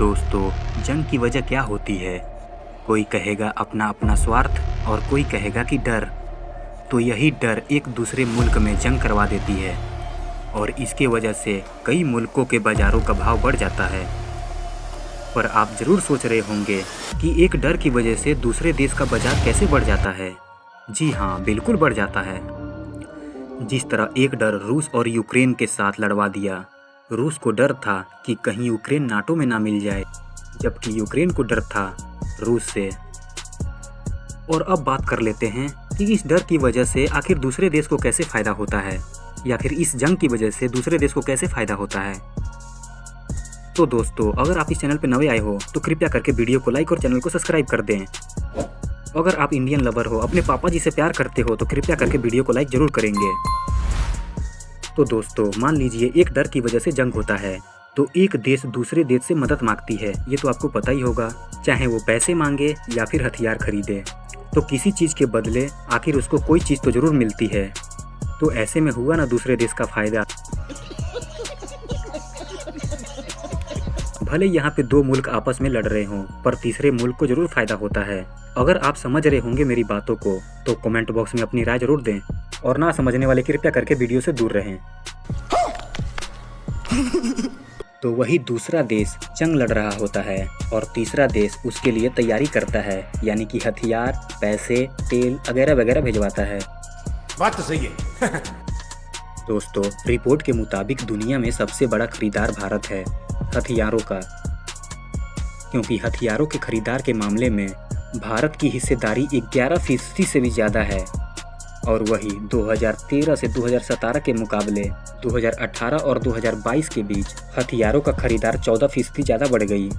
दोस्तों, जंग की वजह क्या होती है? कोई कहेगा अपना अपना स्वार्थ और कोई कहेगा कि डर। तो यही डर एक दूसरे मुल्क में जंग करवा देती है और इसके वजह से कई मुल्कों के बाज़ारों का भाव बढ़ जाता है। पर आप ज़रूर सोच रहे होंगे कि एक डर की वजह से दूसरे देश का बाज़ार कैसे बढ़ जाता है। जी हाँ, बिल्कुल बढ़ जाता है। जिस तरह एक डर रूस और यूक्रेन के साथ लड़वा दिया। रूस को डर था कि कहीं यूक्रेन नाटो में ना मिल जाए, जबकि यूक्रेन को डर था रूस से। और अब बात कर लेते हैं कि इस डर की वजह से आखिर दूसरे देश को कैसे फ़ायदा होता है, या फिर इस जंग की वजह से दूसरे देश को कैसे फ़ायदा होता है। तो दोस्तों, अगर आप इस चैनल पर नए आए हो तो कृपया करके वीडियो को लाइक और चैनल को सब्सक्राइब कर दें। अगर आप इंडियन लवर हो, अपने पापा जी से प्यार करते हो, तो कृपया करके वीडियो को लाइक ज़रूर करेंगे। तो दोस्तों, मान लीजिए एक डर की वजह से जंग होता है, तो एक देश दूसरे देश से मदद मांगती है। ये तो आपको पता ही होगा, चाहे वो पैसे मांगे या फिर हथियार खरीदे, तो किसी चीज़ के बदले आखिर उसको कोई चीज़ तो ज़रूर मिलती है। तो ऐसे में हुआ ना दूसरे देश का फ़ायदा। भले यहाँ पे दो मुल्क आपस में लड़ रहे हों, पर तीसरे मुल्क को ज़रूर फ़ायदा होता है। अगर आप समझ रहे होंगे मेरी बातों को, तो कमेंट बॉक्स में अपनी राय ज़रूर दें, और ना समझने वाले कृपया करके वीडियो से दूर रहें। तो वही दूसरा देश जंग लड़ रहा होता है और तीसरा देश उसके लिए तैयारी करता है, यानी कि हथियार, पैसे, तेल वगैरह वगैरह भिजवाता है। बात तो सही है। दोस्तों, रिपोर्ट के मुताबिक दुनिया में सबसे बड़ा खरीदार भारत है हथियारों का, क्योंकि हथियारों के खरीदार के मामले में भारत की हिस्सेदारी 11% से भी ज़्यादा है। और वही 2013 से 2017 के मुकाबले 2018 और 2022 के बीच हथियारों का खरीदार 14% ज़्यादा बढ़ गई।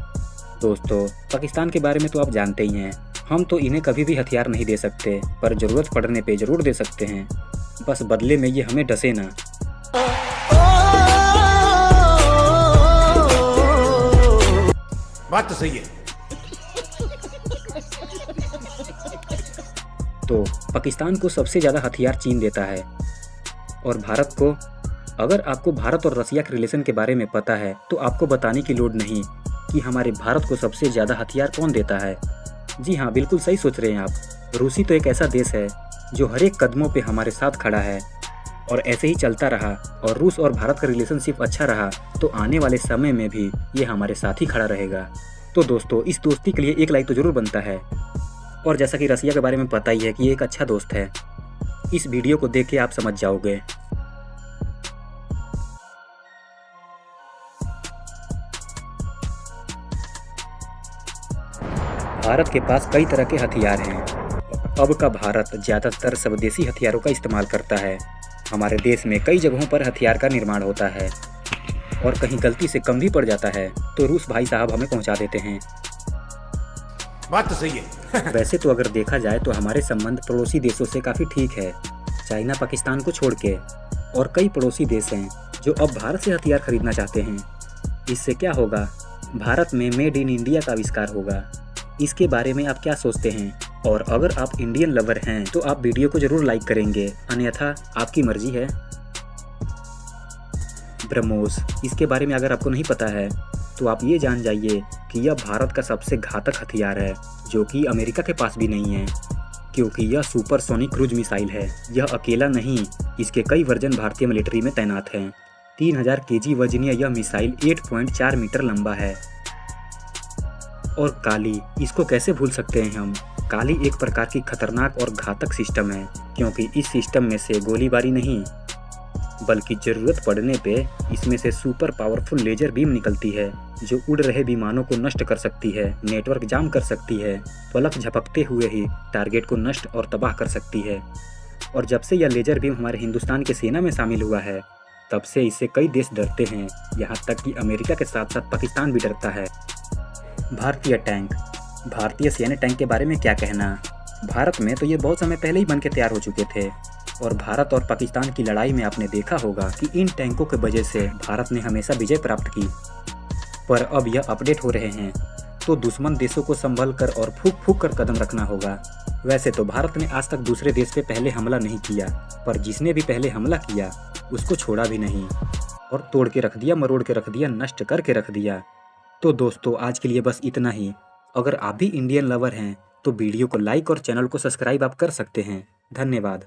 दोस्तों, पाकिस्तान के बारे में तो आप जानते ही हैं। हम तो इन्हें कभी भी हथियार नहीं दे सकते, पर ज़रूरत पड़ने पे ज़रूर दे सकते हैं। बस बदले में ये हमें डसे ना। बात तो सही है। तो पाकिस्तान को सबसे ज़्यादा हथियार चीन देता है, और भारत को, अगर आपको भारत और रसिया के रिलेशन के बारे में पता है तो आपको बताने की लोड़ नहीं कि हमारे भारत को सबसे ज़्यादा हथियार कौन देता है। जी हाँ, बिल्कुल सही सोच रहे हैं आप। रूसी तो एक ऐसा देश है जो हर एक कदमों पे हमारे साथ खड़ा है, और ऐसे ही चलता रहा और रूस और भारत का रिलेशनशिप अच्छा रहा तो आने वाले समय में भी ये हमारे साथ ही खड़ा रहेगा। तो दोस्तों, इस दोस्ती के लिए एक लाइक तो ज़रूर बनता है। और जैसा कि रसिया के बारे में पता ही है कि ये एक अच्छा दोस्त है, इस वीडियो को देख के आप समझ जाओगे। भारत के पास कई तरह के हथियार हैं। अब का भारत ज़्यादातर स्वदेशी हथियारों का इस्तेमाल करता है। हमारे देश में कई जगहों पर हथियार का निर्माण होता है, और कहीं गलती से कम भी पड़ जाता है तो रूस भाई साहब हमें पहुंचा देते हैं। बात तो सही है। वैसे तो अगर देखा जाए तो हमारे संबंध पड़ोसी देशों से काफ़ी ठीक है, चाइना पाकिस्तान को छोड़ के। और कई पड़ोसी देश हैं जो अब भारत से हथियार खरीदना चाहते हैं। इससे क्या होगा? भारत में मेड इन इंडिया का आविष्कार होगा। इसके बारे में आप क्या सोचते हैं? और अगर आप इंडियन लवर हैं तो आप वीडियो को ज़रूर लाइक करेंगे, अन्यथा आपकी मर्जी है। ब्रह्मोस, इसके बारे में अगर आपको नहीं पता है तो आप ये जान जाइए कि यह भारत का सबसे घातक हथियार है, जो कि अमेरिका के पास भी नहीं है, क्योंकि यह सुपरसोनिक क्रूज मिसाइल है। यह अकेला नहीं, इसके कई वर्जन भारतीय मिलिट्री में तैनात हैं। 3000 kg वजनीय यह मिसाइल 8.4 मीटर लंबा है। और काली, इसको कैसे भूल सकते हैं हम? काली एक प्रकार की खतरनाक और घातक सिस्टम है, क्योंकि इस सिस्टम में से गोलीबारी नहीं, बल्कि ज़रूरत पड़ने पे इसमें से सुपर पावरफुल लेजर बीम निकलती है, जो उड़ रहे विमानों को नष्ट कर सकती है, नेटवर्क जाम कर सकती है, पलक झपकते हुए ही टारगेट को नष्ट और तबाह कर सकती है। और जब से यह लेजर बीम हमारे हिंदुस्तान की सेना में शामिल हुआ है, तब से इससे कई देश डरते हैं, यहाँ तक कि अमेरिका के साथ साथ पाकिस्तान भी डरता है। भारतीय टैंक, भारतीय सैन्य टैंक के बारे में क्या कहना? भारत में तो ये बहुत समय पहले ही बन के तैयार हो चुके थे, और भारत और पाकिस्तान की लड़ाई में आपने देखा होगा कि इन टैंकों के वजह से भारत ने हमेशा विजय प्राप्त की। पर अब यह अपडेट हो रहे हैं, तो दुश्मन देशों को संभल कर और फूक फूक कर कदम रखना होगा। वैसे तो भारत ने आज तक दूसरे देश पे पहले हमला नहीं किया, पर जिसने भी पहले हमला किया उसको छोड़ा भी नहीं, और तोड़ के रख दिया, मरोड़ के रख दिया, नष्ट करके रख दिया। तो दोस्तों आज के लिए बस इतना ही। अगर आप भी इंडियन लवर हैं तो वीडियो को लाइक और चैनल को सब्सक्राइब आप कर सकते हैं। धन्यवाद।